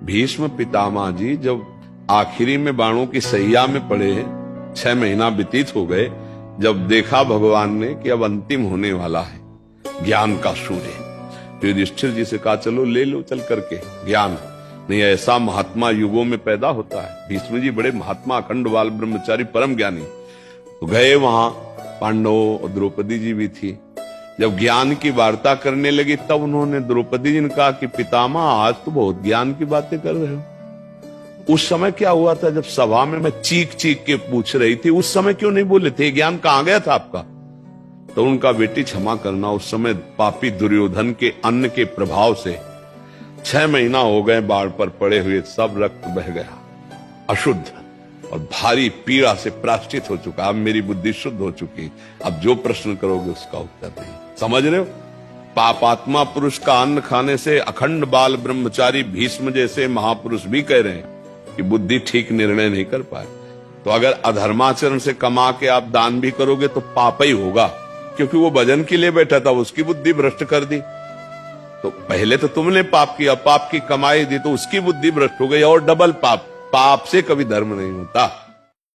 भीष्म पितामह जी जब आखिरी में बाणों की सैया में पड़े, 6 महीना व्यतीत हो गए, जब देखा भगवान ने कि अब अंतिम होने वाला है ज्ञान का सूर्य, तो युधिष्ठिर जी से कहा चलो ले लो चल करके ज्ञान, नहीं ऐसा महात्मा युगों में पैदा होता है। भीष्म जी बड़े महात्मा, अखंड बाल ब्रह्मचारी, परम ज्ञानी। तो गए वहां, पांडवों और द्रौपदी जी भी थी। जब ज्ञान की वार्ता करने लगी तब उन्होंने द्रौपदी जी ने कहा कि पितामह आज तो बहुत ज्ञान की बातें कर रहे हो। उस समय क्या हुआ था जब सभा में मैं चीख चीख के पूछ रही थी, उस समय क्यों नहीं बोले थे? ज्ञान कहां गया था आपका? तो उनका बेटी क्षमा करना, उस समय पापी दुर्योधन के अन्न के प्रभाव से 6 महीना हो गए बाढ़ पर पड़े हुए, सब रक्त बह गया, अशुद्ध और भारी पीड़ा से प्राश्चित हो चुका। अब मेरी बुद्धि शुद्ध हो चुकी, अब जो प्रश्न करोगे उसका उत्तर नहीं। समझ रहे हो? पापात्मा पुरुष का अन्न खाने से अखंड बाल ब्रह्मचारी भीष्म जैसे महापुरुष भी कह रहे हैं कि बुद्धि ठीक निर्णय नहीं कर पाए। तो अगर अधर्माचरण से कमा के आप दान भी करोगे तो पाप ही होगा, क्योंकि वो भजन के लिए बैठा था, उसकी बुद्धि भ्रष्ट कर दी। तो पहले तो तुमने पाप किया, पाप की कमाई दी तो उसकी बुद्धि भ्रष्ट हो गई, और डबल पाप। पाप से कभी धर्म नहीं होता।